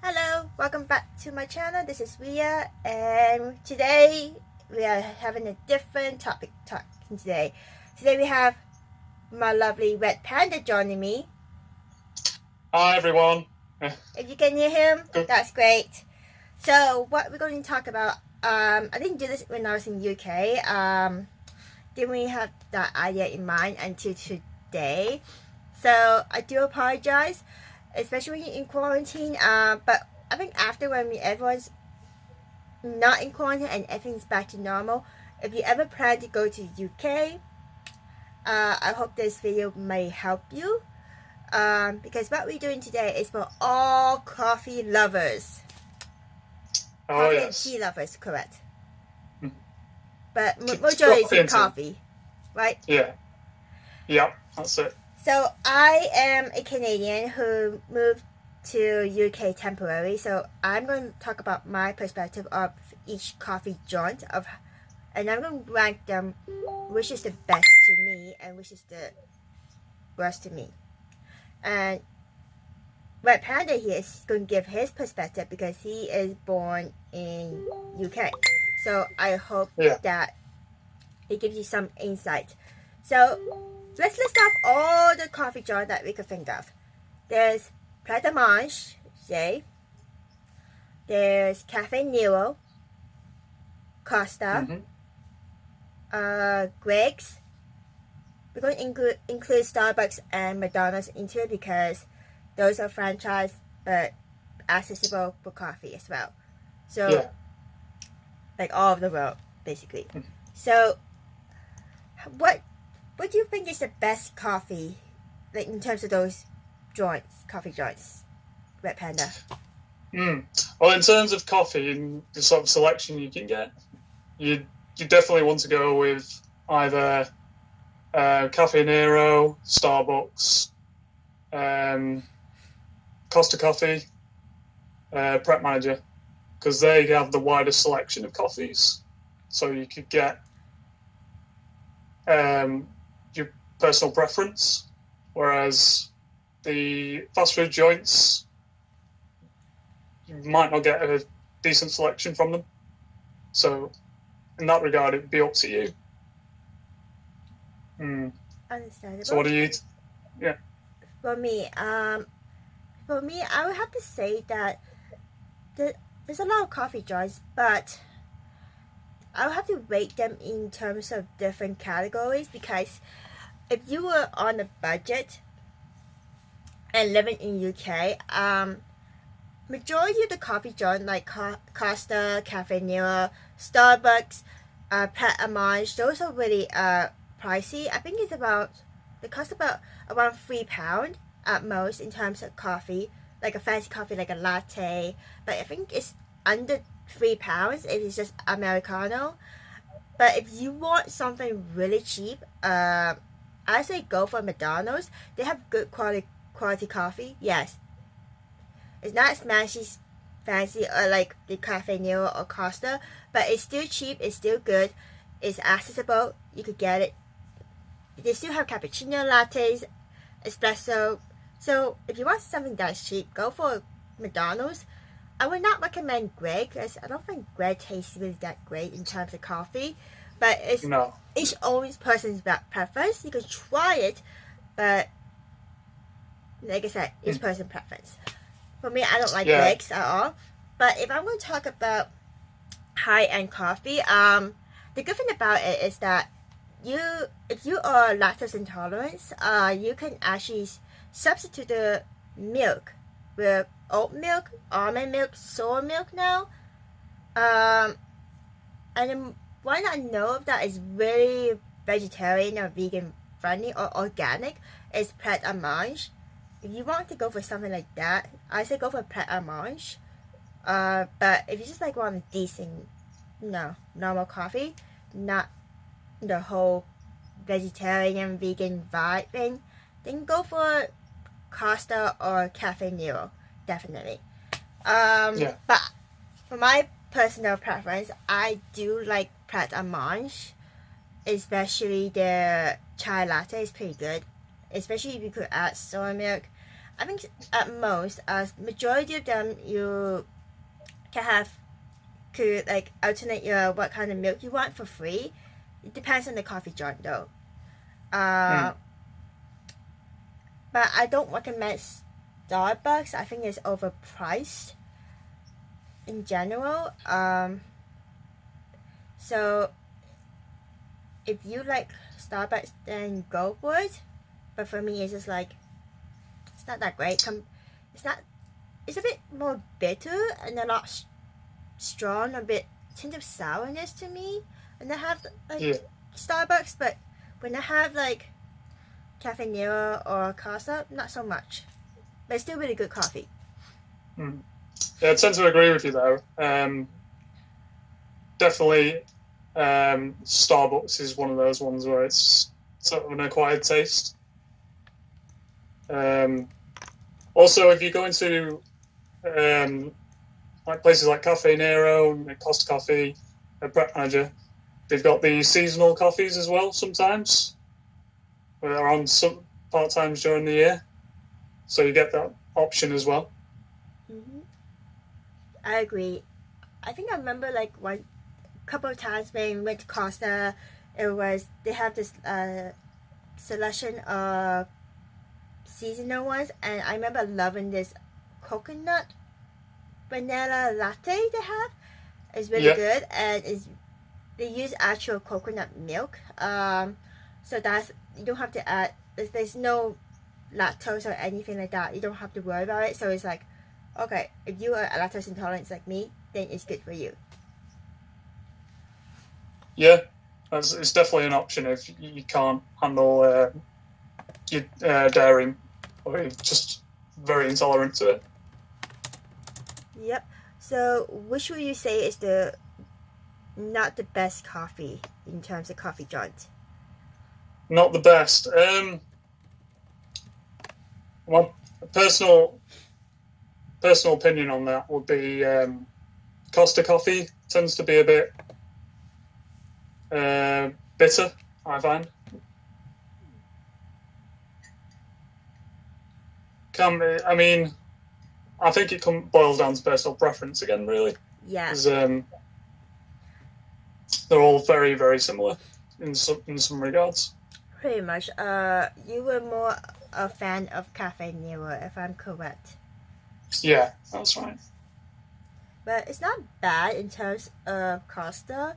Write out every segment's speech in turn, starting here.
Hello, welcome back to my channel. This is Ria, and today we are having a different topic talking today. Today we have my lovely red panda joining me. Hi everyone. If you can hear him, Good. that's great. So what we're going to talk about, I didn't do this when I was in UK. Didn't really have that idea in mind until today. So I do apologize, especially when you're in quarantine. But I think after when everyone's not in quarantine and everything's back to normal, if you ever plan to go to UK, I hope this video may help you. Because what we're doing today is for all coffee lovers. Oh Coffee yes. and tea lovers, correct? Mm. But majority Coffee is and tea. coffee, right? Yeah. Yep. That's it. So I am a Canadian who moved to UK temporarily. So I'm going to talk about my perspective of each coffee joint and I'm going to rank them, which is the best to me and which is the worst to me. And Red Panda here is going to give his perspective because he is born in UK. So I hope that it gives you some insight. So let's list off all the coffee joints that we could think of. There's Pret a Manger, J. There's Cafe Nero, Costa, Greg's. We're going to include Starbucks and McDonald's into it because those are franchise but accessible for coffee as well. So, like all over the world, basically. So, what do you think is the best coffee, like in terms of those joints, coffee joints, Red Panda? Well, in terms of coffee and the sort of selection you can get, you definitely want to go with either Cafe Nero, Starbucks, Costa Coffee, Prep Manager, because they have the widest selection of coffees. So you could get your personal preference, whereas the fast food joints, you might not get a decent selection from them. So in that regard, it'd be up to you. Understandable. So what do you eat? Yeah. For me, I would have to say that there's a lot of coffee joints, but I would have to rate them in terms of different categories because if you were on a budget and living in UK, majority of the coffee joints like Costa, Cafe Nero, Starbucks, Pret a Manger, those are really pricey. I think they cost about around £3 at most in terms of coffee, like a fancy coffee like a latte, but I think it's under £3 if it's just Americano. But if you want something really cheap, I say go for McDonald's. They have good quality coffee. Yes, it's not as fancy or like the Cafe Nero or Costa, but it's still cheap, it's still good, it's accessible, you could get it. They still have cappuccino, lattes, espresso. So if you want something that's cheap, go for McDonald's. I would not recommend Greg because I don't think Greg tastes really that great in terms of coffee. But it's each own person's preference. You can try it, but like I said, each person's preference. For me, I don't like Greg's at all. But if I'm going to talk about high-end coffee, the good thing about it is that if you are lactose intolerant, you can actually substitute the milk with oat milk, almond milk, soy milk now. And then one I know of that is really vegetarian or vegan friendly or organic is Pret a Manger. If you want to go for something like that, I say go for Pret a Manger. But if you just like want a decent, normal coffee, not the whole vegetarian vegan vibe thing, then go for Costa or Cafe Nero, definitely. But for my personal preference, I do like Pret a Manger, especially the chai latte is pretty good, especially if you could add soy milk. I think at most, majority of them you could like alternate your what kind of milk you want for free. It depends on the coffee joint though. Hmm. But I don't recommend Starbucks. I think it's overpriced in general. So if you like Starbucks, then go for it. But for me, it's just like it's not that great. It's not. It's a bit more bitter and a lot strong, a bit hint of sourness to me. And I have like Yeah. Starbucks, but when I have like Cafe Nero or Casa, not so much. But it's still really good coffee. Hmm. Yeah, I tend to agree with you though. Definitely, Starbucks is one of those ones where it's sort of an acquired taste. Um, Also, if you go into like places like Cafe Nero and Costa Coffee, Brett Manager, they've got the seasonal coffees as well sometimes. They're on some part times during the year, so you get that option as well. Mm-hmm. I agree. I think I remember like one couple of times when we went to Costa, they have this selection of seasonal ones, and I remember loving this coconut vanilla latte they have. It's really Yeah, good, and they use actual coconut milk. So that's you don't have to add. There's no lactose or anything like that. You don't have to worry about it. So it's like, okay, if you are lactose intolerant like me, then it's good for you. yeah, it's definitely an option if you can't handle your dairy or you're just very intolerant to it. Yep. So which would you say is the not the best coffee in terms of coffee joint? Not the best. My personal opinion on that would be Costa Coffee tends to be a bit bitter, I find. I mean, I think it boils down to personal preference again, really, Yeah, because they're all very, very similar in some regards. pretty much. You were more a fan of Cafe Nero, if I'm correct. Yeah, that's right. But it's not bad in terms of Costa.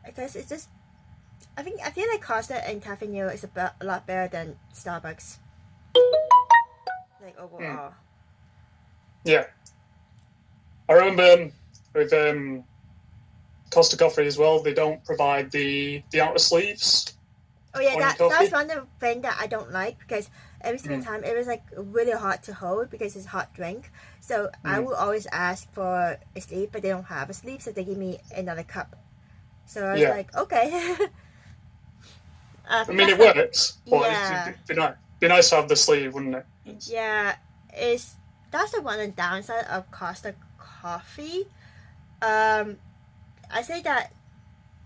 I guess it's just I feel like Costa and Cafe Nero is a lot better than Starbucks. Like Mm, overall. yeah, I remember with Costa Coffee as well. They don't provide the outer sleeves Oh yeah, on your that's coffee. one of the thing that I don't like because every single Mm, time it was like really hard to hold because it's hot drink. So I mm, will always ask for a sleeve, but they don't have a sleeve, so they give me another cup. So I was yeah, like, okay. I I think mean that's it the works, but it'd yeah, be nice to have the sleeve, wouldn't it? yeah. Is that's the one downside of Costa coffee. Um, I say that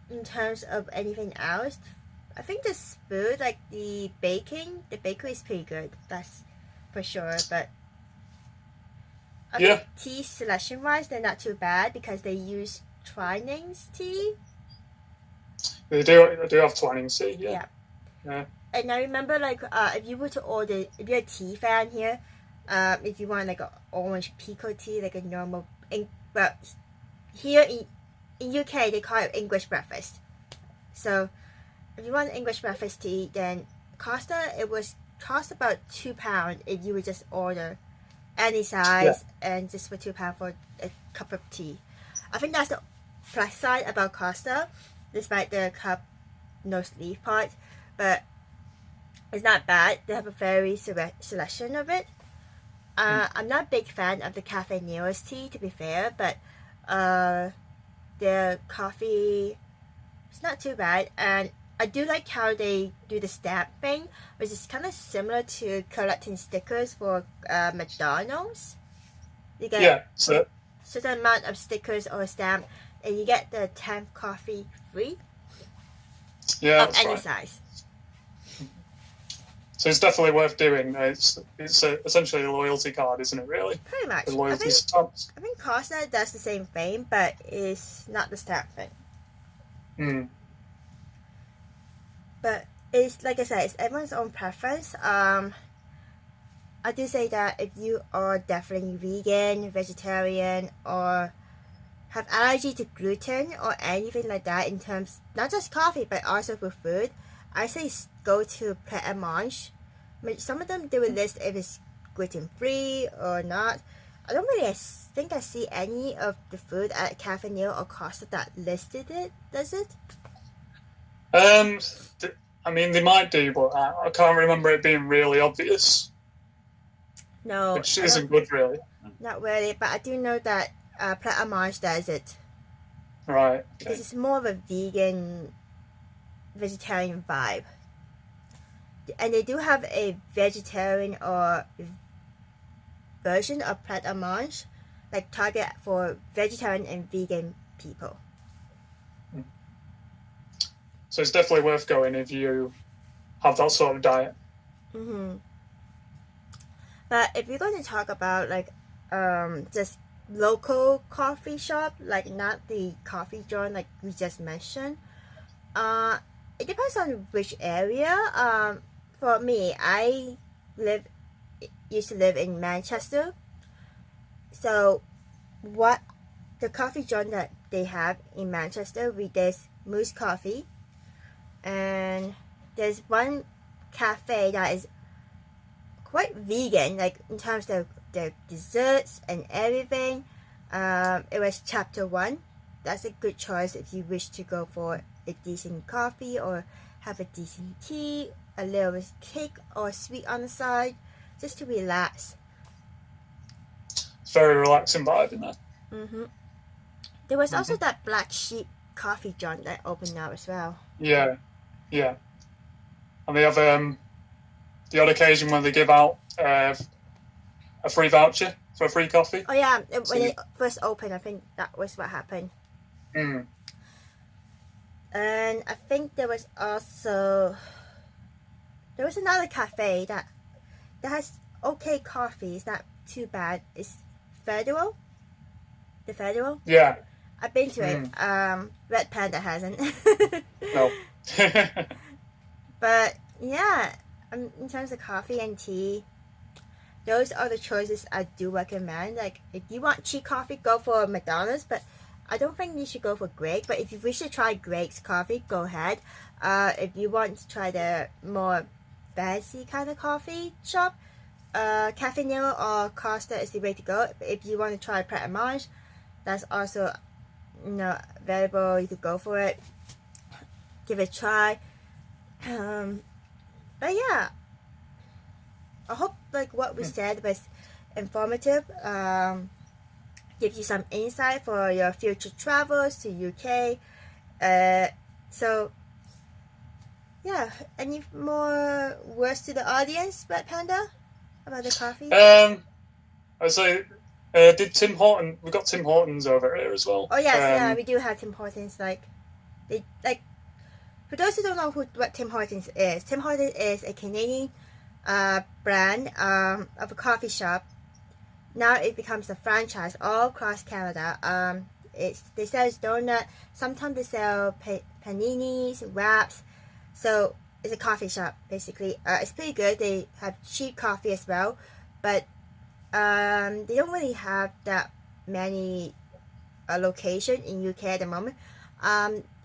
in terms of anything else, I think the food, like the bakery is pretty good. That's for sure. But I think Yeah, tea selection wise, they're not too bad because they use Twinings tea. they do. They do have Twining C. Yeah, Yeah, yeah, and I remember like if you were to order, if you're a tea fan here, if you want like a orange pico tea, like a normal, but here in UK they call it English breakfast. So if you want English breakfast tea, then Costa it was cost about £2 if you would just order any yeah. size and just for £2 for a cup of tea. I think that's the plus side about Costa, despite the cup no sleeve part, but it's not bad. They have a very selection of it. Mm. I'm not a big fan of the Cafe Nero's tea, to be fair, but uh, their coffee it's not too bad, and I do like how they do the stamp thing, which is kind of similar to collecting stickers for McDonald's. You get Yeah. So certain amount of stickers or a stamp, and you get the 10th coffee free yeah, of that's any right. size. So it's definitely worth doing. It's essentially a loyalty card, isn't it? Really, Pretty much. with loyalty stamps. I think Costa does the same thing, but it's not the stamp thing. Mm. But it's like I said, it's everyone's own preference. I do say that if you are definitely vegan, vegetarian, or have allergy to gluten or anything like that in terms not just coffee but also for food, I say go to Pret a Manger. Some of them they will list if it's gluten free or not. I don't really think I see any of the food at Cafe Neo or Costa that listed it. Does it? I mean, they might do, but I can't remember it being really obvious, No, which isn't good, really. not really. But I do know that Pret a Manger does it. Right. Okay. Because it's more of a vegan, vegetarian vibe. And they do have a vegetarian or version of Pret a Manger, like target for vegetarian and vegan people. So it's definitely worth going if you have that sort of diet. Mm-hmm. But if you're going to talk about like just local coffee shop, like not the coffee joint like we just mentioned, it depends on which area. For me, I used to live in Manchester. So what the coffee joint that they have in Manchester, there's Moose Coffee, and there's one cafe that is quite vegan, like in terms of their desserts and everything. It was Chapter 1. That's a good choice if you wish to go for a decent coffee or have a decent tea, a little cake or sweet on the side, just to relax. It's very relaxing vibe in there. Mm-hmm. There was also that Black Sheep coffee joint that opened now as well. Yeah. And they have the odd occasion when they give out a free voucher for a free coffee. Oh yeah, when it first opened, I think that was what happened. Mm. And I think there was another cafe that has okay coffee. It's not too bad. It's Federal. The Federal. Yeah. I've been to it. Red Panda hasn't. No. But yeah, in terms of coffee and tea, those are the choices I do recommend. Like if you want cheap coffee, go for McDonald's. But I don't think you should go for Greg. But if you wish to try Greg's coffee, go ahead. If you want to try the more fancy kind of coffee shop, Cafe Nero or Costa is the way to go. If you want to try Pret a Manger, that's also available. You could go for it. Give it a try. But yeah, I hope like what we said was informative. Give you some insight for your future travels to UK. So yeah, any more words to the audience, Red Panda, about the coffee? I would say, did Tim Horton? We've got Tim Hortons over here as well. Oh yes, yeah, we do have Tim Hortons. For those who don't know what Tim Hortons is a Canadian brand of a coffee shop. Now it becomes a franchise all across Canada. They sell donut. Sometimes they sell paninis, wraps. So it's a coffee shop basically. It's pretty good. They have cheap coffee as well, but they don't really have that many location in UK at the moment.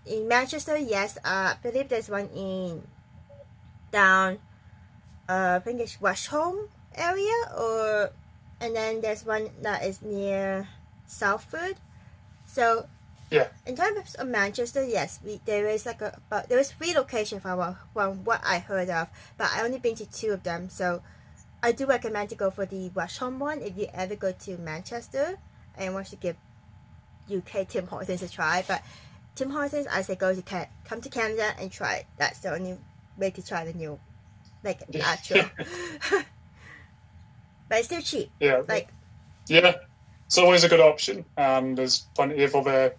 In Manchester, yes, I believe there's one in down, I think it's Westholme area, and then there's one that is near Salford. So yeah, in terms of Manchester, yes, there is there is 3 locations from what I heard of, but I only been to 2 of them. So I do recommend to go for the Westholme one if you ever go to Manchester and want to give UK Tim Hortons a try. But Tim Hortons, I say come to Canada and try it. That's the only way to try the new, actual. But it's still cheap. Yeah. It's always a good option, and there's plenty of other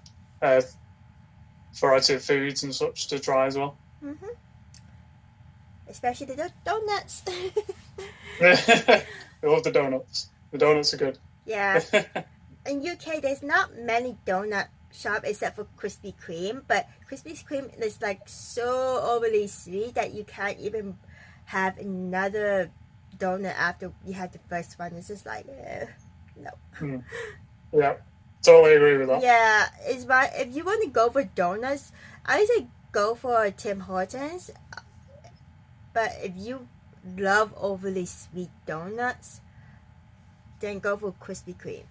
variety of foods and such to try as well. Mm-hmm. especially the donuts. I love the donuts. The donuts are good. Yeah. In UK, there's not many donut shop except for Krispy Kreme, but Krispy Kreme is like so overly sweet that you can't even have another donut after you had the first one. It's just like, no. Yeah, totally agree with that. Yeah, it's right. If you want to go for donuts, I would say go for Tim Hortons. But if you love overly sweet donuts, then go for Krispy Kreme.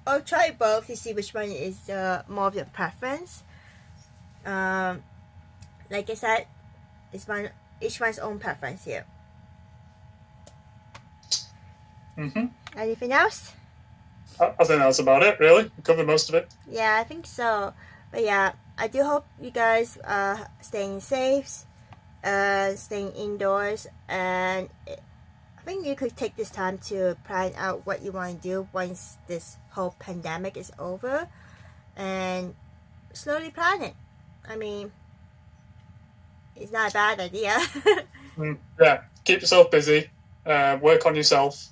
Or try both to see which one is more of your preference. Like I said, each one's own preference here. Anything else? I think that's about it, really. We covered most of it. Yeah, I think so. But yeah, I do hope you guys are staying safe, staying indoors, and I think you could take this time to plan out what you want to do once this whole pandemic is over, and slowly plan it. I mean, it's not a bad idea. Yeah, keep yourself busy, work on yourself,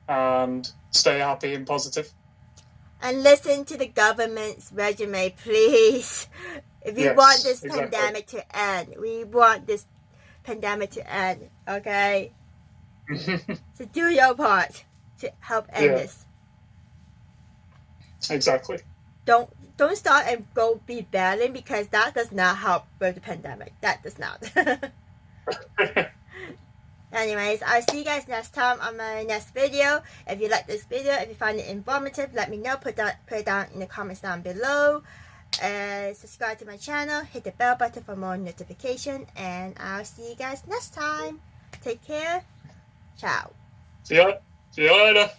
and stay happy and positive. And listen to the government's resume, please. If you want this pandemic to end, we want this pandemic to end, okay? So do your part to help end this. Exactly. Don't start and go be battling, because that does not help with the pandemic. That does not. Anyways, I'll see you guys next time on my next video. If you like this video, if you find it informative, let me know. Put it down in the comments down below. And subscribe to my channel. Hit the bell button for more notification. And I'll see you guys next time. Take care. Ciao. See you later.